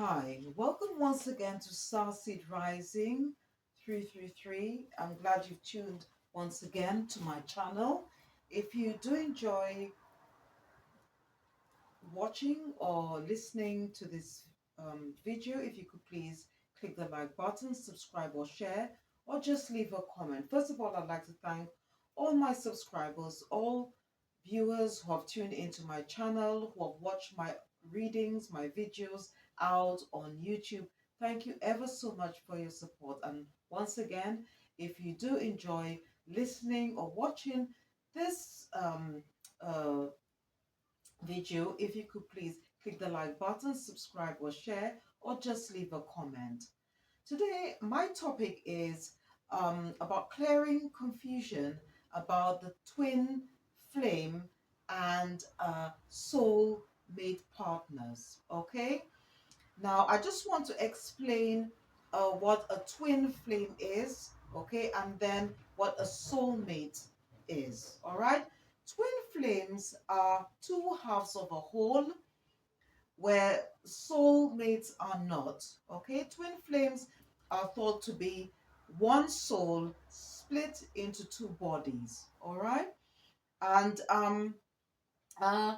Hi, welcome once again to Starseed Rising 333. I'm glad you've tuned once again to my channel. If you do enjoy watching or listening to this video, if you could please click the like button, subscribe or share, or just leave a comment. First of all, I'd like to thank all my subscribers, all viewers who have tuned into my channel, who have watched my readings, my videos out on YouTube. Thank you ever so much for your support. And once again, if you do enjoy listening or watching this uh, video, if you could please click the like button, subscribe or share, or just leave a comment. Today, my topic is about clearing confusion about the twin flame and soul mate partners. Okay, now I just want to explain what a twin flame is, okay, and then what a soulmate is. All right, twin flames are two halves of a whole where soulmates are not. Okay, twin flames are thought to be one soul split into two bodies. All right, and uh,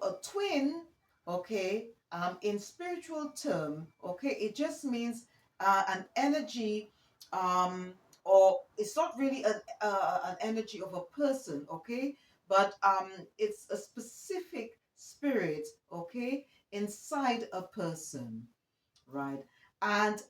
a twin, okay, in spiritual term, okay, it just means an energy, or it's not really an energy of a person, okay, but it's a specific spirit, okay, inside a person, right? And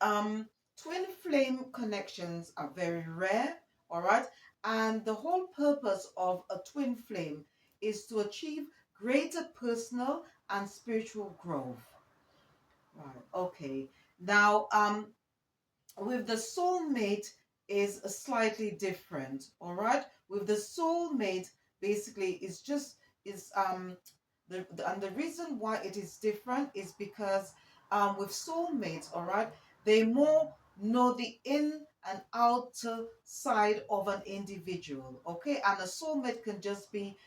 twin flame connections are very rare, all right? And the whole purpose of a twin flame is to achieve greater personal and spiritual growth. Right, okay. Now, with the soulmate is a slightly different, all right? With the soulmate, basically, is just is and the reason why it is different is because with soulmates, all right, they more know the in and outer side of an individual, okay? And a soulmate can just be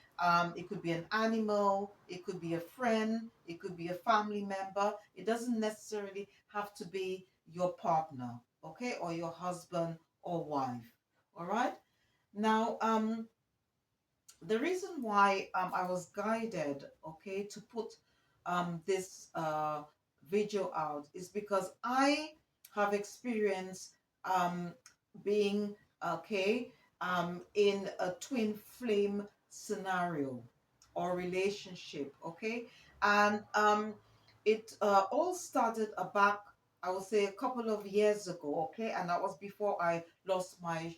it could be an animal, it could be a friend, it could be a family member. It doesn't necessarily have to be your partner, okay, or your husband or wife. All right. Now, the reason why I was guided, okay, to put this video out is because I have experienced being okay in a twin flame scenario or relationship, okay, and it all started back, I would say, a couple of years ago, okay, and that was before I lost my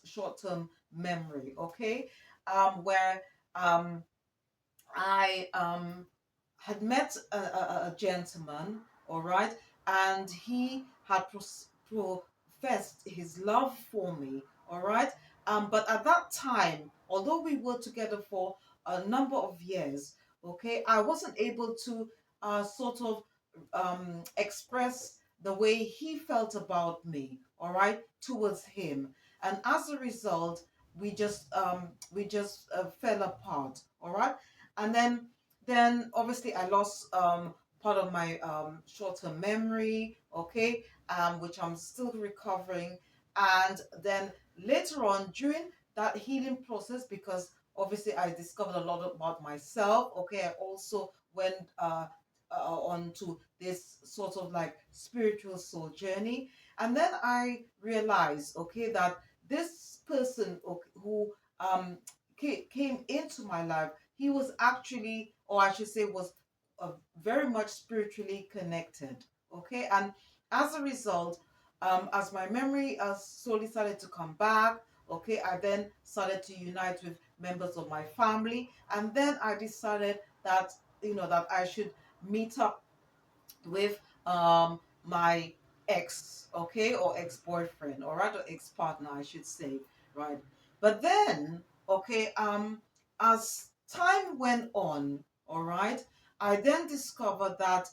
short-term memory, okay, where um, I had met a gentleman, all right, and he had professed his love for me, all right. But at that time, although we were together for a number of years, okay, I wasn't able to sort of express the way he felt about me, all right, towards him, and as a result, we just fell apart, all right, and then obviously I lost part of my short-term memory, okay, which I'm still recovering. And then later on during that healing process, because obviously I discovered a lot about myself, okay, I also went on to this sort of like spiritual soul journey. And then I realized, okay, that this person, okay, who came into my life, he was actually, or I should say, was very much spiritually connected. Okay, and as a result, as my memory slowly started to come back, okay, I then started to unite with members of my family, and then I decided that that I should meet up with my ex, okay, or ex-boyfriend, or rather ex-partner, I should say, right? But then, okay, as time went on, all right, I then discovered that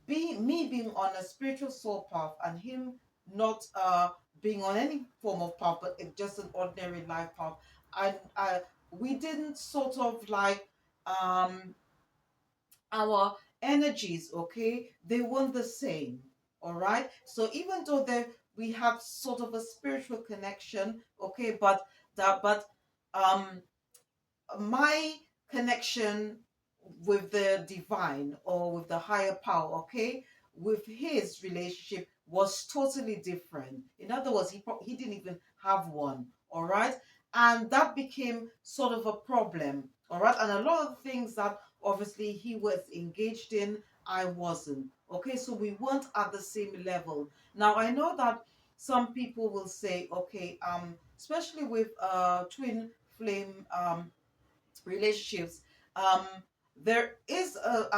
being on a spiritual soul path and him not being on any form of path, but just an ordinary life path, I we didn't sort of like um our energies, okay, they weren't the same. All right. So even though we have sort of a spiritual connection, okay, but my connection with the divine or with the higher power, okay, with his relationship was totally different. In other words, he didn't even have one, all right, and that became sort of a problem, all right, and a lot of things that obviously he was engaged in, I wasn't. Okay, so we weren't at the same level. Now I know that some people will say, okay, especially with twin flame relationships, um there is a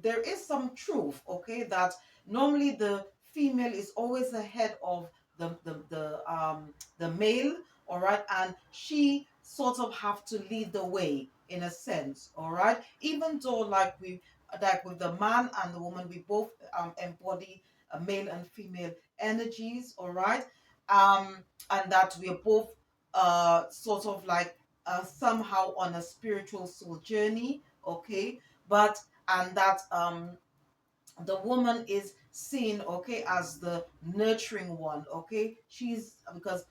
there is some truth, okay, that normally the female is always ahead of the male, all right, and she sort of have to lead the way in a sense, all right, even though like with the man and the woman, we both embody a male and female energies, all right, and that we are both sort of like somehow on a spiritual soul journey, okay, but and that the woman is seen, okay, as the nurturing one, okay, she's because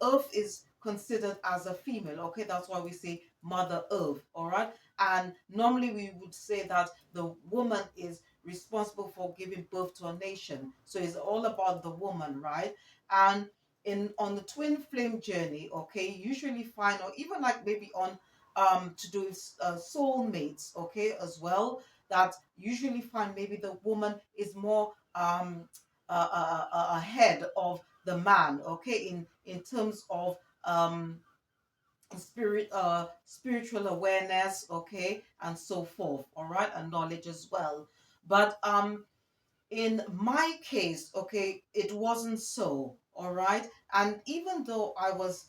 earth is considered as a female, okay, that's why we say mother earth, all right, and normally we would say that the woman is responsible for giving birth to a nation, so it's all about the woman, right, and in on the twin flame journey, okay, you usually find, or even like maybe on to do with soulmates, okay, as well, that usually find maybe the woman is more ahead of the man, okay, in terms of spiritual awareness, okay, and so forth, all right, and knowledge as well. But in my case, okay, it wasn't so, all right. And even though I was,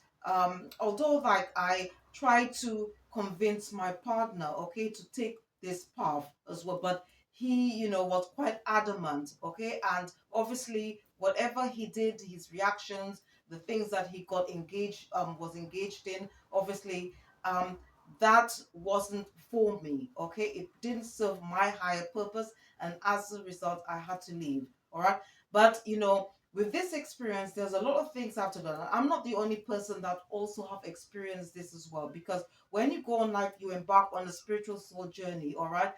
although like I tried to convince my partner, okay, to take this path as well, but he, was quite adamant, okay, and obviously whatever he did, his reactions, the things that he got was engaged in, obviously, um, that wasn't for me, okay, it didn't serve my higher purpose, and as a result I had to leave, all right. But with this experience, there's a lot of things I have to do. I'm not the only person that also have experienced this as well, because when you go on, like, you embark on a spiritual soul journey, all right,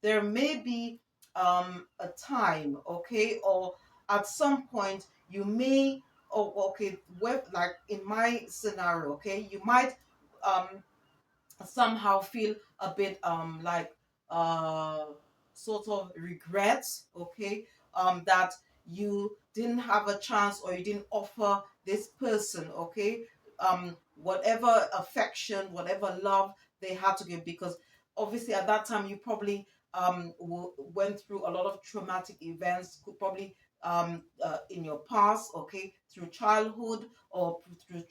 there may be a time, okay, or at some point you may, oh, okay, like in my scenario, okay, you might um somehow feel a bit like uh sort of regret, okay, that you didn't have a chance, or you didn't offer this person, okay, whatever affection, whatever love they had to give, because obviously at that time you probably went through a lot of traumatic events, could probably in your past, okay, through childhood or through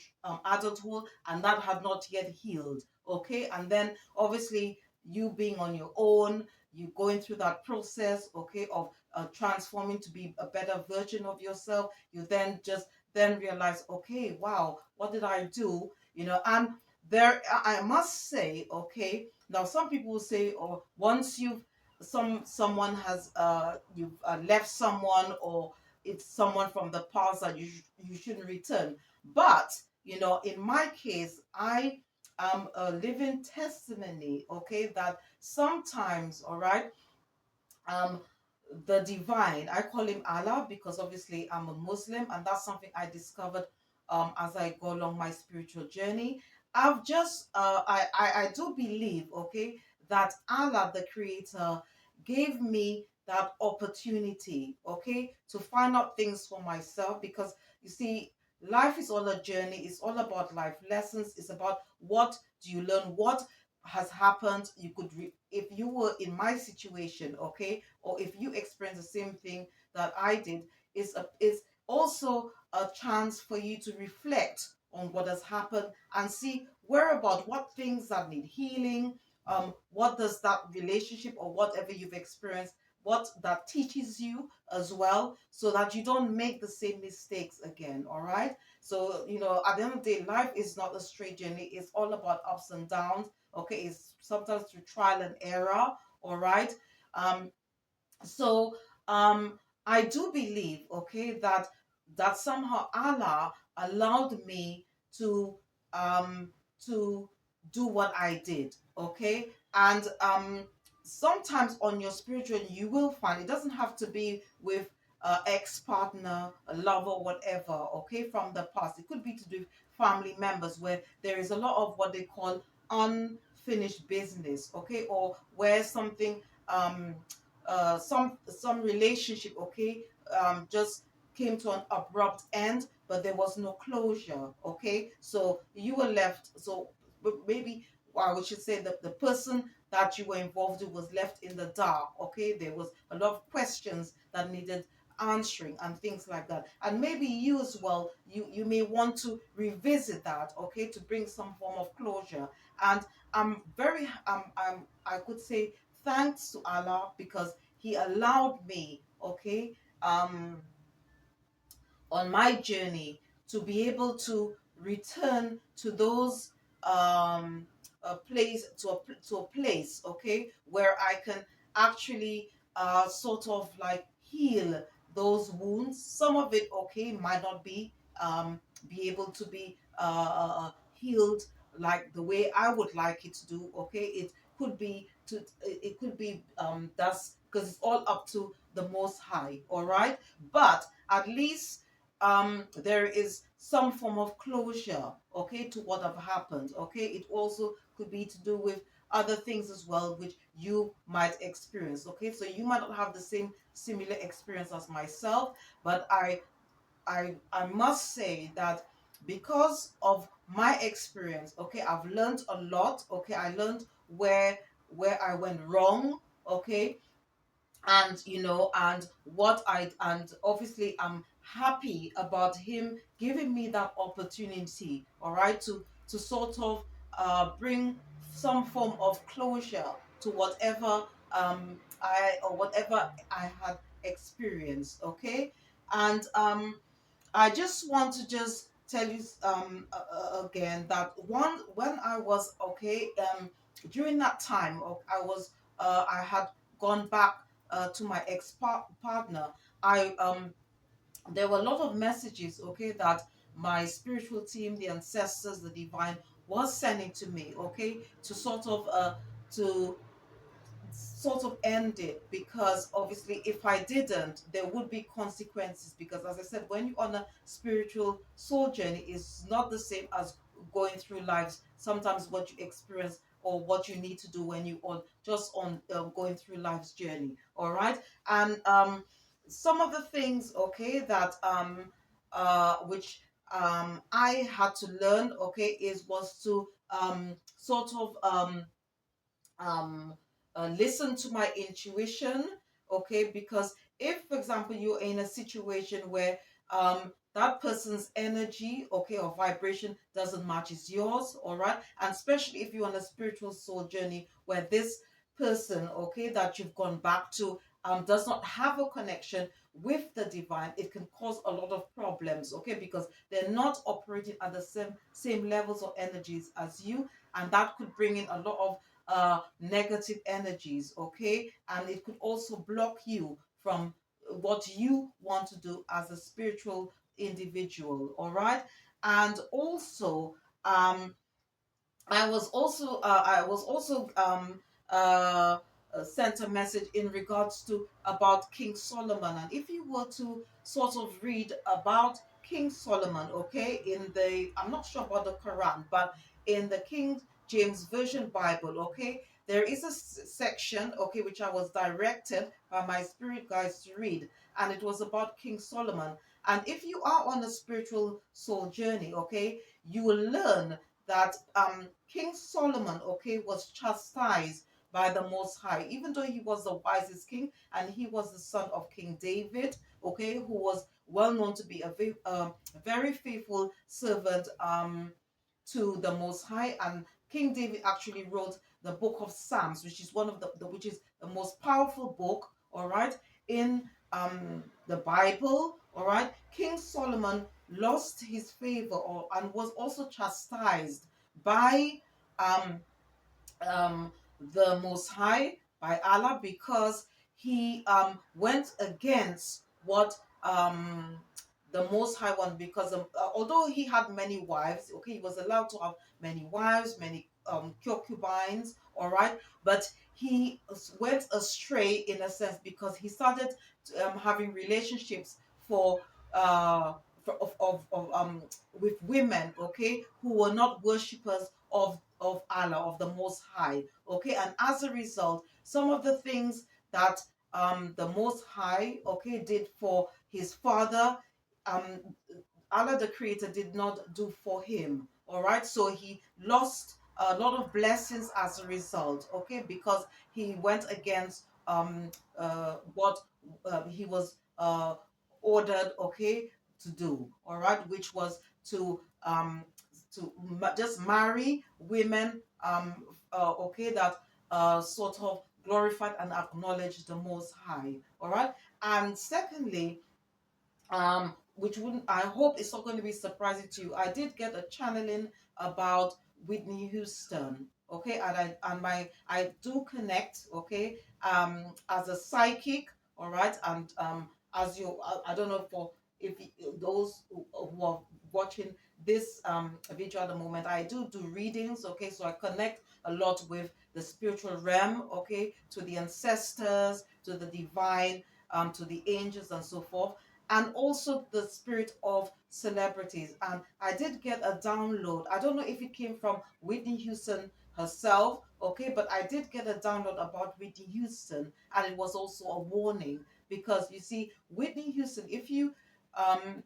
adulthood, and that had not yet healed, okay, and then obviously you being on your own, you going through that process, okay, of transforming to be a better version of yourself, you then realize, okay, wow, what did I do, and there I must say, okay, now some people will say, oh, once someone has you've left someone, or it's someone from the past that you shouldn't return, but in my case, I a living testimony, okay, that sometimes, all right, um, the divine, I call him Allah because obviously I'm a Muslim, and that's something I discovered as I go along my spiritual journey. I've just, I do believe, okay, that Allah, the Creator, gave me that opportunity, okay, to find out things for myself, because you see, life is all a journey, it's all about life lessons, it's about what do you learn, what has happened. You could if you were in my situation, okay, or if you experience the same thing that I did, is also a chance for you to reflect on what has happened and see where about what things that need healing, what does that relationship or whatever you've experienced, what that teaches you as well, so that you don't make the same mistakes again, all right. So at the end of the day, life is not a straight journey, it's all about ups and downs, okay, it's sometimes through trial and error, All right. Um, so um I do believe, okay, that somehow Allah allowed me to um to do what I did, okay. And sometimes on your spiritual journey you will find it doesn't have to be with ex-partner, a lover, whatever, okay, from the past. It could be to do with family members where there is a lot of what they call unfinished business, okay, or where something um some relationship, okay, just came to an abrupt end, but there was no closure, okay. So you were left, so maybe, well, we should say that the person that you were involved with was left in the dark, okay. There was a lot of questions that needed answering and things like that, and maybe you as well, you may want to revisit that, okay, to bring some form of closure. And I'm very I could say thanks to Allah because He allowed me, okay, um, on my journey to be able to return to those a place to a place, okay, where I can actually sort of like heal those wounds. Some of it, okay, might not be able to be healed like the way I would like it to do, okay. It could be that's because it's all up to the Most High, all right. But at least there is some form of closure, okay, to what have happened, okay. It also could be to do with other things as well which you might experience, okay. So you might not have the same similar experience as myself, but I must say that because of my experience, okay, I've learned a lot, okay. I learned where I went wrong, okay. And and what I and obviously I'm happy about him giving me that opportunity, all right, to sort of bring some form of closure to whatever I had experienced, okay. And I just want to just tell you again that one when I was, okay, during that time, I had gone back to my partner. I There were a lot of messages, okay, that my spiritual team, the ancestors, the divine, was sending to me, okay, to to sort of end it, because obviously if I didn't there would be consequences, because as I said, when you're on a spiritual soul journey is not the same as going through lives. Sometimes what you experience or what you need to do when you on just on going through life's journey, all right. And some of the things, okay, that which I had to learn, okay, is was to sort of um, listen to my intuition, okay? Because if, for example, you're in a situation where that person's energy, okay, or vibration doesn't match as yours, all right, and especially if you're on a spiritual soul journey where this person, okay, that you've gone back to does not have a connection with the divine, it can cause a lot of problems, okay, because they're not operating at the same levels or energies as you, and that could bring in a lot of negative energies, okay? And it could also block you from what you want to do as a spiritual individual, all right? And also, um, I was also sent a message in regards to about King Solomon, and if you were to sort of read about King Solomon, okay, in the I'm not sure about the Quran, but in the King James Version Bible, okay, there is a section, okay, which I was directed by my spirit guides to read, and it was about King Solomon. And if you are on a spiritual soul journey, okay, you will learn that King Solomon, okay, was chastised by the Most High, even though he was the wisest king and he was the son of King David, okay, who was well known to be a very faithful servant to the Most High. And King David actually wrote the book of Psalms, which is one of which is the most powerful book, all right, in the Bible, all right. King Solomon lost his favor and was also chastised by um, the Most High by Allah, because he went against what the Most High One, because although he had many wives, okay, he was allowed to have many wives, many concubines, all right, but he went astray in a sense, because he started having relationships for uh with women, okay, who were not worshippers of Allah, of the Most High, okay, and as a result, some of the things that the Most High, okay, did for his father, um Allah the Creator did not do for him. All right, so he lost a lot of blessings as a result. Okay, because he went against what he was ordered. Okay, to do. All right, which was to just marry women. Okay, that sort of glorified and acknowledged the Most High. All right, and secondly, which wouldn't, I hope it's not going to be surprising to you. I did get a channeling about Whitney Houston, okay, and I do connect, okay, as a psychic, all right, and as you, I don't know for if those who are watching this video at the moment, I do readings, okay, so I connect a lot with the spiritual realm, okay, to the ancestors, to the divine, to the angels and so forth, and also the spirit of celebrities. And I did get a download. I don't know if it came from Whitney Houston herself, okay, but I did get a download about Whitney Houston, and it was also a warning, because you see, Whitney Houston, if you um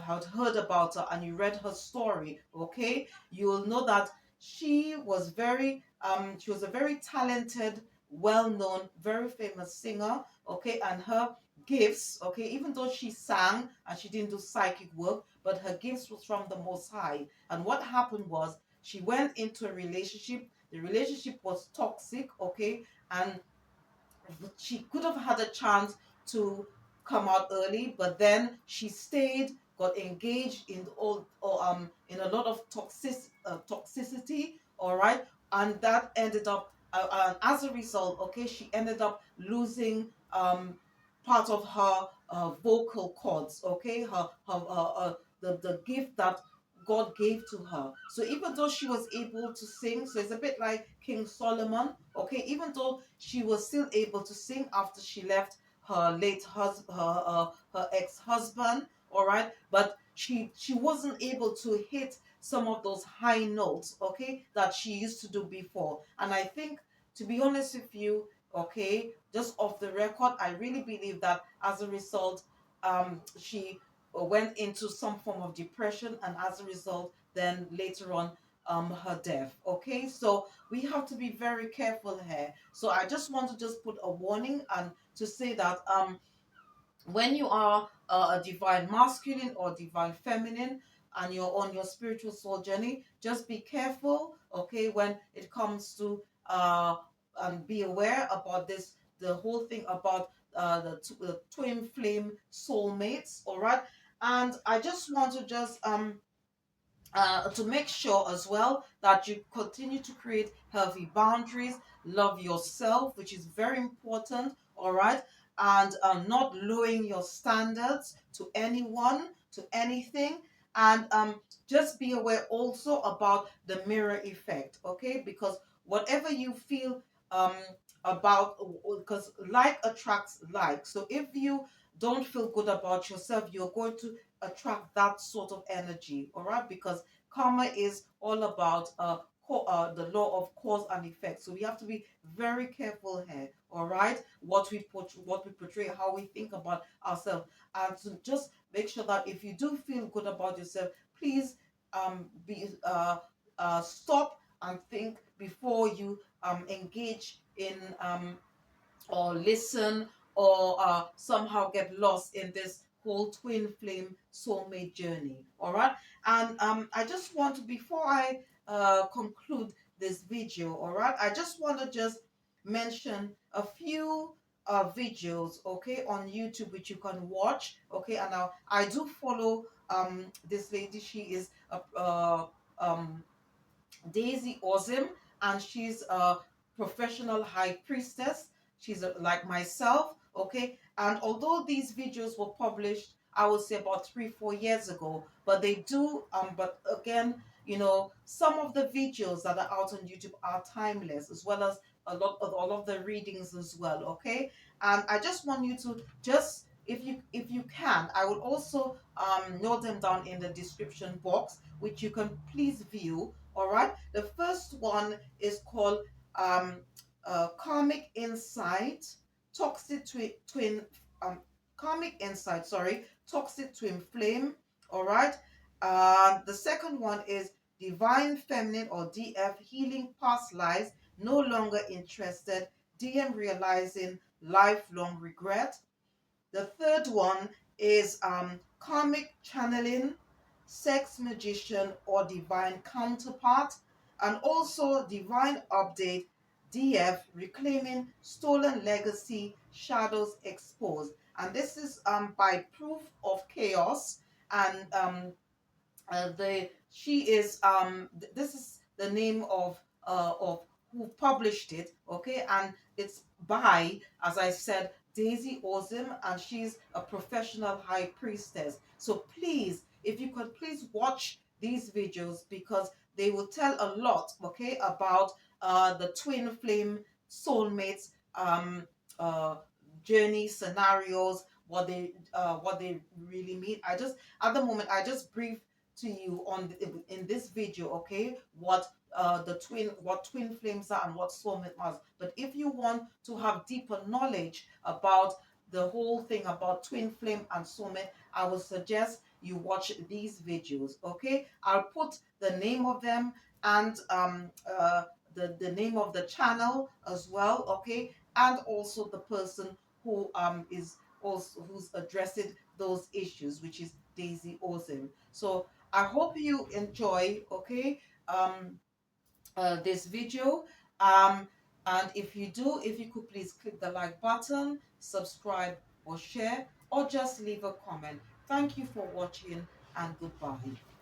had heard about her and you read her story, okay, you will know that she was a very talented, well-known, very famous singer, okay, and her gifts, okay, even though she sang and she didn't do psychic work, but her gifts was from the Most High. And what happened was, she went into a relationship. The relationship was toxic, okay, and she could have had a chance to come out early, but then she stayed, got engaged in in a lot of toxicity, all right, and that ended up, as a result, okay, she ended up losing part of her vocal cords, okay, the gift that God gave to her. So even though she was able to sing, so it's a bit like King Solomon, okay, even though she was still able to sing after she left her late husband, her ex-husband, all right, but she wasn't able to hit some of those high notes, okay, that she used to do before. And I think, to be honest with you, okay, just off the record, I really believe that as a result, she went into some form of depression, and as a result, then later on, her death. Okay, so we have to be very careful here. So I just want to just put a warning, and to say that when you are a divine masculine or divine feminine, and you're on your spiritual soul journey, just be careful, okay, when it comes to and be aware about this, the whole thing about the twin flame soulmates, all right. And I just want to just to make sure as well that you continue to create healthy boundaries, love yourself, which is very important, all right, and not lowering your standards to anyone, to anything, and just be aware also about the mirror effect, okay, because whatever you feel um, about, because like attracts like, so if you don't feel good about yourself, you're going to attract that sort of energy, all right, because karma is all about the law of cause and effect. So we have to be very careful here, all right, what we portray, how we think about ourselves, and to just make sure that if you do feel good about yourself, please be stop and think before you engage in or listen, or somehow get lost in this whole twin flame soulmate journey. All right. And I just want to, before I conclude this video, all right, I just want to just mention a few videos, okay, on YouTube, which you can watch, okay. And now I do follow this lady. She is a Daisy Awesome, and she's a professional high priestess. She's like myself, okay? And although these videos were published, I would say about 3, 4 years ago, but they do, but again, some of the videos that are out on YouTube are timeless, as well as a lot of all of the readings as well, okay? And I just want you to just, if you can, I will also note them down in the description box, which you can please view. All right. The first one is called um, Karmic Insight, Toxic Twin, um, Karmic Insight, sorry, Toxic Twin Flame. All right. The second one is Divine Feminine or DF, Healing Past Lives, No Longer Interested, DM Realizing Lifelong Regret. The third one is Karmic Channeling, Sex Magician or Divine Counterpart, and also Divine Update, DF, Reclaiming Stolen Legacy, Shadows Exposed. And this is by Proof of Chaos. And the she is this is the name of who published it, okay? And it's by, as I said, Daisy Ozim, and she's a professional high priestess. So please, if you could please watch these videos, because they will tell a lot, okay, about the twin flame soulmates uh journey scenarios, what they really mean. I just, at the moment, I just brief to you on in this video, okay, what twin flames are and what soulmate are. But if you want to have deeper knowledge about the whole thing about twin flame and soulmate, I would suggest you watch these videos, okay? I'll put the name of them and the name of the channel as well, okay? And also the person who is also who's addressing those issues, which is Daisy Ozim. So I hope you enjoy, okay, this video. Um, and if you do, if you could please click the like button, subscribe or share, or just leave a comment. Thank you for watching, and goodbye.